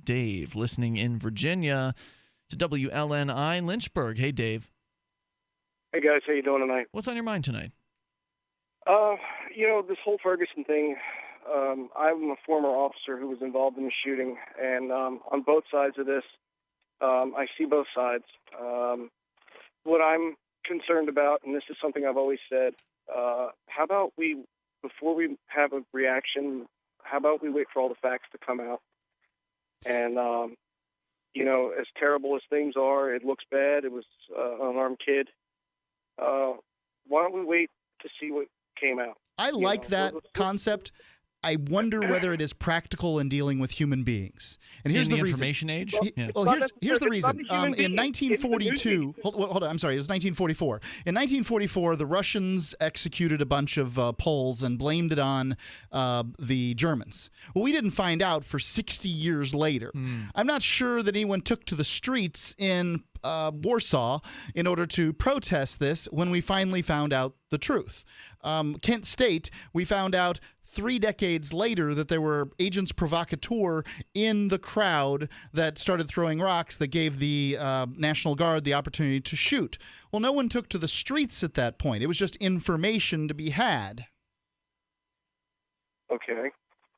Dave, listening in Virginia to WLNI Lynchburg. Hey, Dave. Hey, guys. How you doing tonight? What's on your mind tonight? This whole Ferguson thing, I'm a former officer who was involved in the shooting, and on both sides of this, I see both sides. What I'm concerned about, and this is something I've always said, how about before we have a reaction, how about we wait for all the facts to come out? And, as terrible as things are, it looks bad. It was an unarmed kid. Why don't we wait to see what came out? I like that concept. I wonder whether it is practical in dealing with human beings. And here's in the reason. information age? Well, here's the reason. In 1942, hold on, I'm sorry, it was 1944. In 1944, the Russians executed a bunch of Poles and blamed it on the Germans. Well, we didn't find out for 60 years later. I'm not sure that anyone took to the streets in Warsaw in order to protest this when we finally found out the truth. Kent State, we found out 3 decades later that there were agents provocateur in the crowd that started throwing rocks that gave the National Guard the opportunity to shoot. Well, no one took to the streets at that point. It was just information to be had. Okay.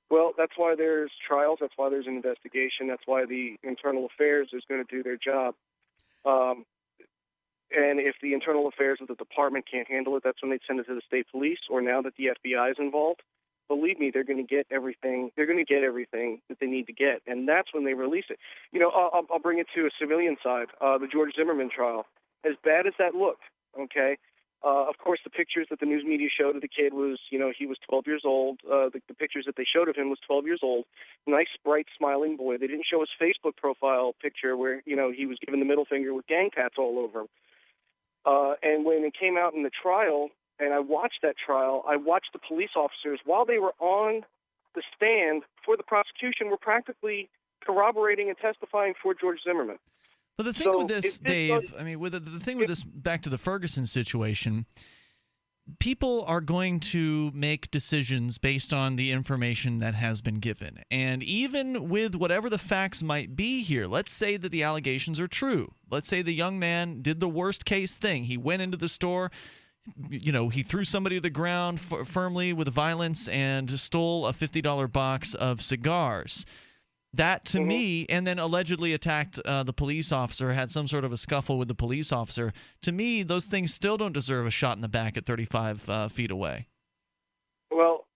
Well, that's why there's trials. That's why there's an investigation. That's why the Internal Affairs is going to do their job. And if the Internal Affairs of the department can't handle it, that's when they send it to the state police, or now that the FBI is involved. Believe me, they're going to get everything. They're going to get everything that they need to get, and that's when they release it. I'll bring it to a civilian side. The George Zimmerman trial, as bad as that looked, okay. Of course, the pictures that the news media showed of the kid was, he was 12 years old. The pictures that they showed of him was 12 years old. Nice, bright, smiling boy. They didn't show his Facebook profile picture where, he was given the middle finger with gang tats all over him. And when it came out in the trial, and I watched that trial, I watched the police officers, while they were on the stand for the prosecution, were practically corroborating and testifying for George Zimmerman. But the thing with this, Dave, the thing with this, back to the Ferguson situation, people are going to make decisions based on the information that has been given. And even with whatever the facts might be here, let's say that the allegations are true. Let's say the young man did the worst case thing. He went into the store, he threw somebody to the ground firmly with violence and stole a $50 box of cigars. That, to me, and then allegedly attacked the police officer, had some sort of a scuffle with the police officer. To me, those things still don't deserve a shot in the back at 35 feet away. Well,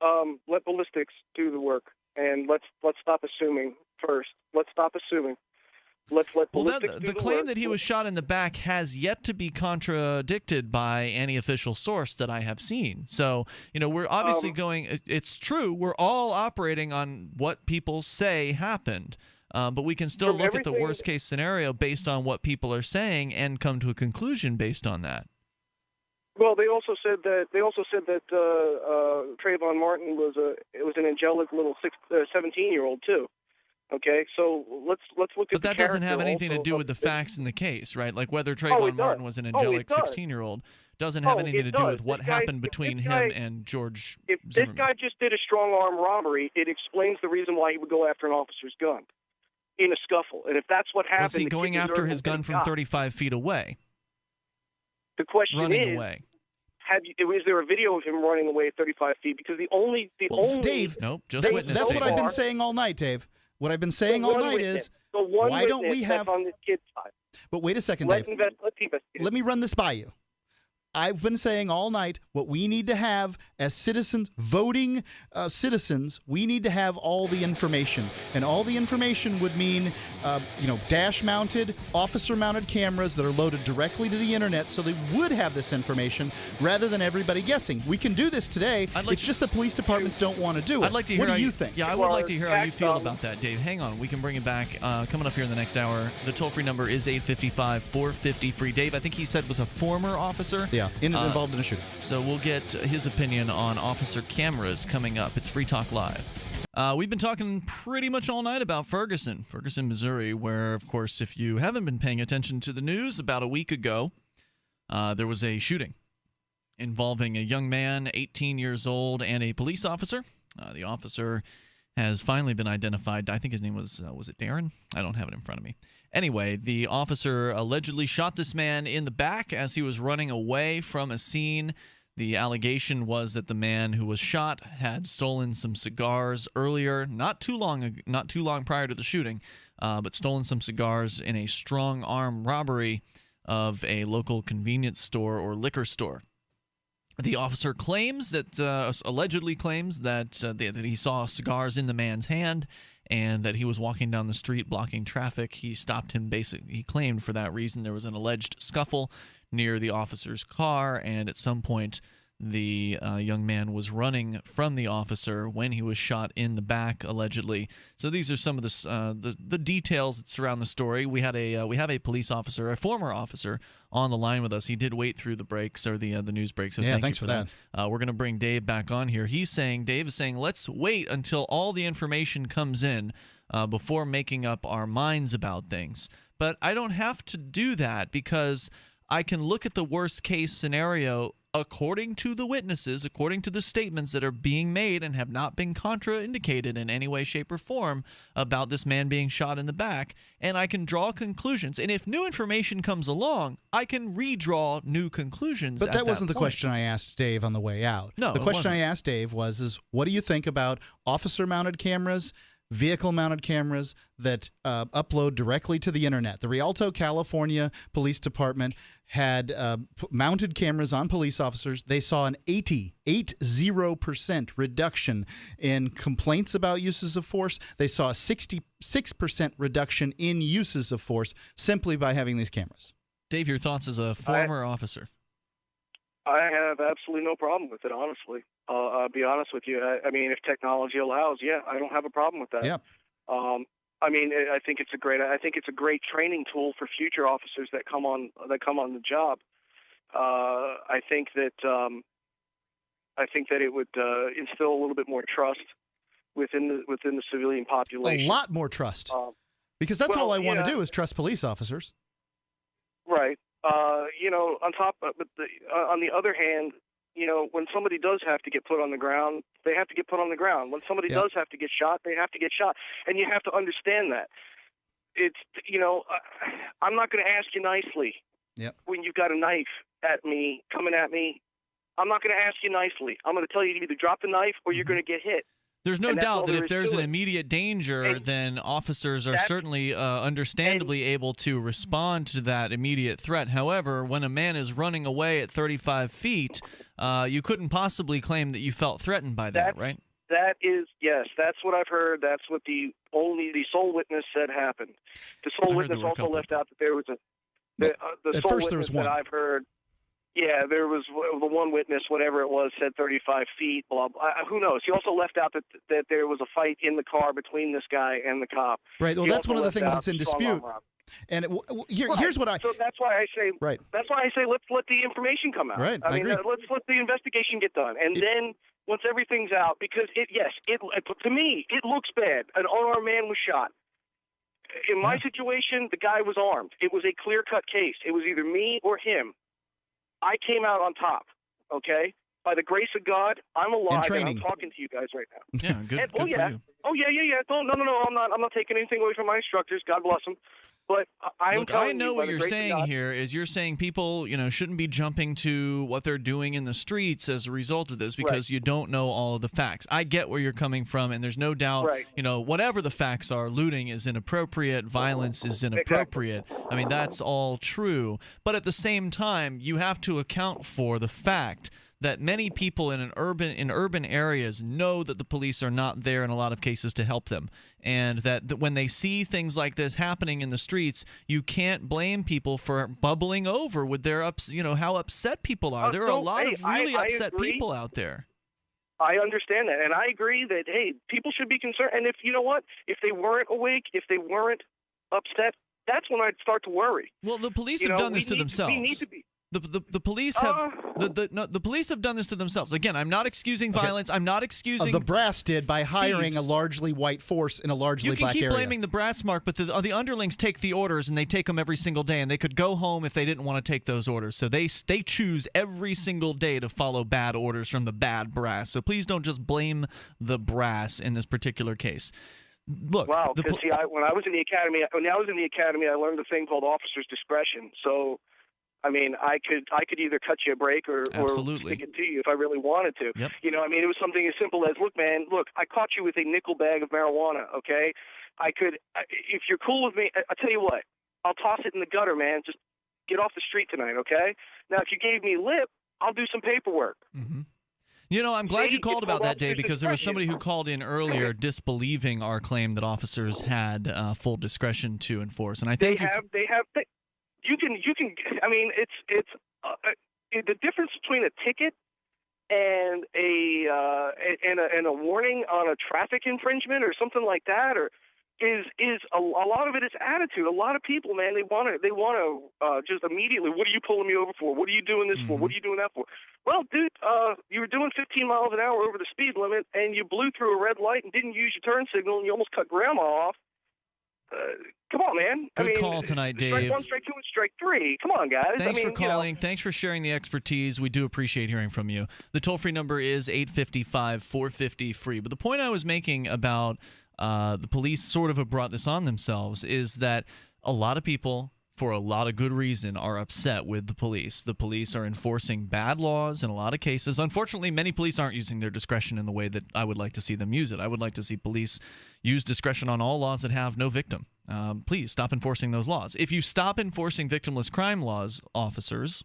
let ballistics do the work, and let's stop assuming first. Let's stop assuming. Let's let ballistics do the claim work. that he was shot in the back has yet to be contradicted by any official source that I have seen. So, we're obviously it's true, we're all operating on what people say happened. But we can still look at the worst case scenario based on what people are saying and come to a conclusion based on that. Well, they also said that Trayvon Martin was an angelic little 17-year-old too. Okay, so let's look at. But that doesn't have anything to do with the facts in the case, right? Like whether Trayvon Martin was an angelic 16-year-old doesn't have anything to do with what happened between him and George If Zimmerman. This guy just did a strong arm robbery, it explains the reason why he would go after an officer's gun in a scuffle. And if that's what happened, was he going after his gun from 35 feet away? The question running is, away. Is there a video of him running away at 35 feet? Because the only Dave, nope, just witness. That's what I've been saying all night, Dave. What I've been saying all night is, why don't we have? On this kid's side. But wait a second, Dave. Let me run this by you. I've been saying all night what we need to have as citizens, voting citizens, we need to have all the information. And all the information would mean, dash-mounted, officer-mounted cameras that are loaded directly to the internet so they would have this information rather than everybody guessing. We can do this today. It's just the police departments don't want to do it. I'd like to hear what do you think? Yeah, I would like to hear how you feel about that, Dave. Hang on. We can bring it back coming up here in the next hour. The toll-free number is 855-450-FREE. Dave, I think he said was a former officer. Yeah, involved in a shooting. So we'll get his opinion on officer cameras coming up. It's Free Talk Live. We've been talking pretty much all night about Ferguson, Missouri, where, of course, if you haven't been paying attention to the news, about a week ago, there was a shooting involving a young man, 18 years old, and a police officer. The officer has finally been identified. I think his name was it Darren? I don't have it in front of me. Anyway, the officer allegedly shot this man in the back as he was running away from a scene. The allegation was that the man who was shot had stolen some cigars earlier, not too long prior to the shooting, but stolen some cigars in a strong arm robbery of a local convenience store or liquor store. The officer claims that allegedly claims that he saw cigars in the man's hand and that he was walking down the street blocking traffic. He stopped him. He claimed for that reason there was an alleged scuffle near the officer's car, and at some point the young man was running from the officer when he was shot in the back, allegedly. So these are some of the details that surround the story. We have a police officer, a former officer, on the line with us. He did wait through the breaks or the news breaks. So yeah, thanks for that. We're going to bring Dave back on here. Dave is saying, let's wait until all the information comes in before making up our minds about things. But I don't have to do that because I can look at the worst case scenario according to the witnesses, according to the statements that are being made and have not been contraindicated in any way, shape, or form about this man being shot in the back, and I can draw conclusions. And if new information comes along, I can redraw new conclusions. But that wasn't the question I asked Dave on the way out. No, the question I asked Dave was, what do you think about officer-mounted cameras, vehicle-mounted cameras that upload directly to the internet? The Rialto, California Police Department had mounted cameras on police officers. They saw an 80% reduction in complaints about uses of force. They saw a 66% reduction in uses of force simply by having these cameras. Dave, your thoughts as a former officer? I have absolutely no problem with it, honestly. I'll be honest with you. I mean, if technology allows, yeah, I don't have a problem with that. Yeah. I mean, I think it's a great training tool for future officers that come on the job. I think that it would instill a little bit more trust within the civilian population. A lot more trust, because that's all I want to do is trust police officers. Right. On the other hand, when somebody does have to get put on the ground, they have to get put on the ground. When somebody does have to get shot, they have to get shot. And you have to understand that. It's, I'm not going to ask you nicely when you've got a knife coming at me. I'm not going to ask you nicely. I'm going to tell you to either drop the knife or you're going to get hit. There's no doubt that if there's an immediate danger, then officers are certainly understandably able to respond to that immediate threat. However, when a man is running away at 35 feet, you couldn't possibly claim that you felt threatened by that, right? That is, yes, that's what I've heard. That's what the sole witness said happened. The sole witness also left out that there was the sole witness that I've heard. Yeah, there was the one witness, whatever it was, said 35 feet, blah, blah. Who knows? He also left out that there was a fight in the car between this guy and the cop. Right. Well, that's one of the things that's in dispute. And here's what So that's why I say. Right. That's why I say let's let the information come out. Right. I agree. Let's let the investigation get done, and then once everything's out, because to me it looks bad. An unarmed man was shot. In my situation, the guy was armed. It was a clear-cut case. It was either me or him. I came out on top, okay? By the grace of God, I'm alive, and I'm talking to you guys right now. Yeah, good for you. Oh, yeah. No, I'm not taking anything away from my instructors. God bless them. But I know what you're saying here is you're saying people, shouldn't be jumping to what they're doing in the streets as a result of this because you don't know all of the facts. I get where you're coming from, and there's no doubt, whatever the facts are, looting is inappropriate, violence is inappropriate. I mean, that's all true. But at the same time, you have to account for the fact that many people in urban areas know that the police are not there in a lot of cases to help them, and that when they see things like this happening in the streets, you can't blame people for bubbling over with their how upset people are. There are a lot of really upset people out there. I understand that, and I agree that people should be concerned. And if they weren't awake, if they weren't upset, that's when I'd start to worry. Well, the police have done this to themselves. We need to be. The police have the police have done this to themselves. Again, I'm not excusing violence. I'm not excusing. The brass did by hiring thieves. a largely white force in a largely black area. You can keep blaming the brass, Mark, but the underlings take the orders and they take them every single day, and they could go home if they didn't want to take those orders. So they choose every single day to follow bad orders from the bad brass. So please don't just blame the brass in this particular case. Look, wow, because when I was in the academy, I learned a thing called officer's discretion. So, I mean, I could either cut you a break or stick it to you if I really wanted to. Yep. You know, I mean, it was something as simple as, look, I caught you with a nickel bag of marijuana. Okay, if you're cool with me, I'll tell you what, I'll toss it in the gutter, man. Just get off the street tonight, okay? Now, if you gave me lip, I'll do some paperwork. Mm-hmm. You know, I'm glad you called about that, Dave, because there was somebody who called in earlier disbelieving our claim that officers had full discretion to enforce, and I think you can. I mean, it's the difference between a ticket and a warning on a traffic infringement or something like that, or is a lot of it is attitude. A lot of people, man, they want to just immediately, what are you pulling me over for? What are you doing this for? What are you doing that for? Well, dude, you were doing 15 miles an hour over the speed limit, and you blew through a red light and didn't use your turn signal, and you almost cut grandma off. Come on, man. Good call tonight, Dave. Strike one, strike two, and strike three. Come on, guys. Thanks for calling. Thanks for sharing the expertise. We do appreciate hearing from you. The toll-free number is 855-450-FREE. But the point I was making about the police sort of have brought this on themselves is that a lot of people, for a lot of good reason, are upset with the police. The police are enforcing bad laws in a lot of cases. Unfortunately, many police aren't using their discretion in the way that I would like to see them use it. I would like to see police use discretion on all laws that have no victim. Please stop enforcing those laws. If you stop enforcing victimless crime laws, officers,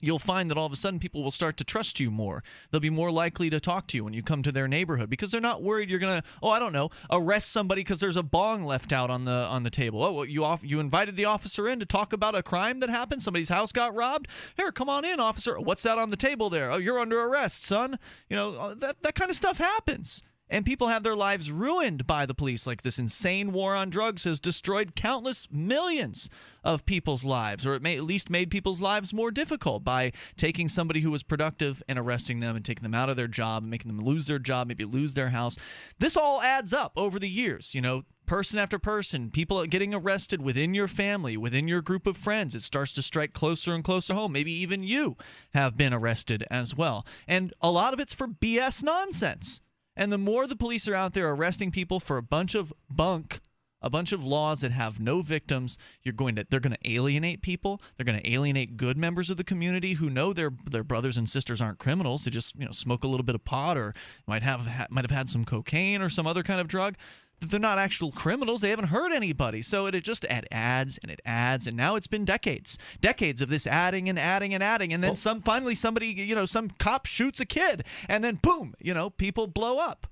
you'll find that all of a sudden people will start to trust you more. They'll be more likely to talk to you when you come to their neighborhood because they're not worried you're going to, arrest somebody because there's a bong left out on the table. Oh, well, you invited the officer in to talk about a crime that happened? Somebody's house got robbed? Here, come on in, officer. What's that on the table there? Oh, you're under arrest, son. You know, that kind of stuff happens. And people have their lives ruined by the police. Like this insane war on drugs has destroyed countless millions of people's lives, or it may at least made people's lives more difficult by taking somebody who was productive and arresting them and taking them out of their job and making them lose their job, maybe lose their house. This all adds up over the years, you know. Person after person, people getting arrested within your family, within your group of friends. It starts to strike closer and closer home. Maybe even you have been arrested as well. And a lot of it's for BS nonsense. And the more the police are out there arresting people for a bunch of bunk, a bunch of laws that have no victims, they're going to alienate people. They're going to alienate good members of the community who know their brothers and sisters aren't criminals. They just smoke a little bit of pot or might have had some cocaine or some other kind of drug. They're not actual criminals. They haven't hurt anybody. So it just adds and it adds. And now it's been decades of this adding and adding and adding. And then finally somebody, some cop shoots a kid and then boom, people blow up.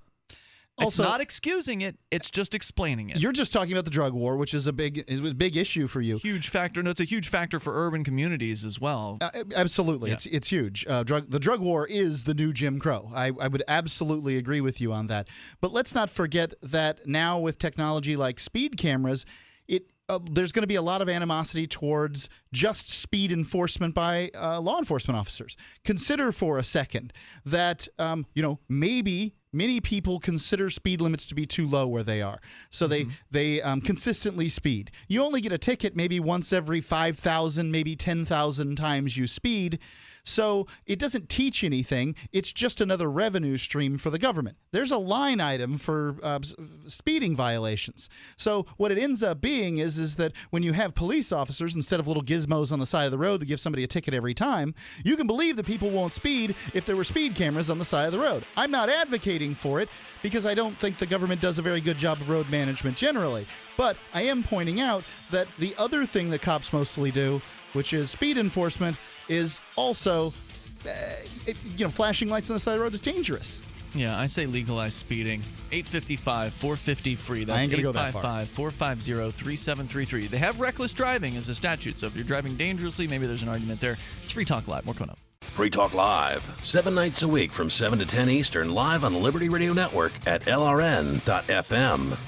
It's not excusing it. It's just explaining it. You're just talking about the drug war, which is a big issue for you. Huge factor. No, it's a huge factor for urban communities as well. Absolutely. Yeah. It's huge. The drug war is the new Jim Crow. I would absolutely agree with you on that. But let's not forget that now with technology like speed cameras, there's going to be a lot of animosity towards just speed enforcement by law enforcement officers. Consider for a second that, maybe many people consider speed limits to be too low where they are. So they consistently speed. You only get a ticket maybe once every 5,000, maybe 10,000 times you speed. So it doesn't teach anything. It's just another revenue stream for the government. There's a line item for speeding violations. So what it ends up being is that when you have police officers, instead of little gizmos on the side of the road that give somebody a ticket every time, you can believe that people won't speed if there were speed cameras on the side of the road. I'm not advocating for it because I don't think the government does a very good job of road management generally. But I am pointing out that the other thing that cops mostly do, which is speed enforcement, is also, flashing lights on the side of the road is dangerous. Yeah, I say legalize speeding. 855-450-FREE. That's 855-450-3733. They have reckless driving as a statute, so if you're driving dangerously, maybe there's an argument there. It's Free Talk Live. More coming up. Free Talk Live, 7 nights a week from 7 to 10 Eastern, live on the Liberty Radio Network at LRN.FM.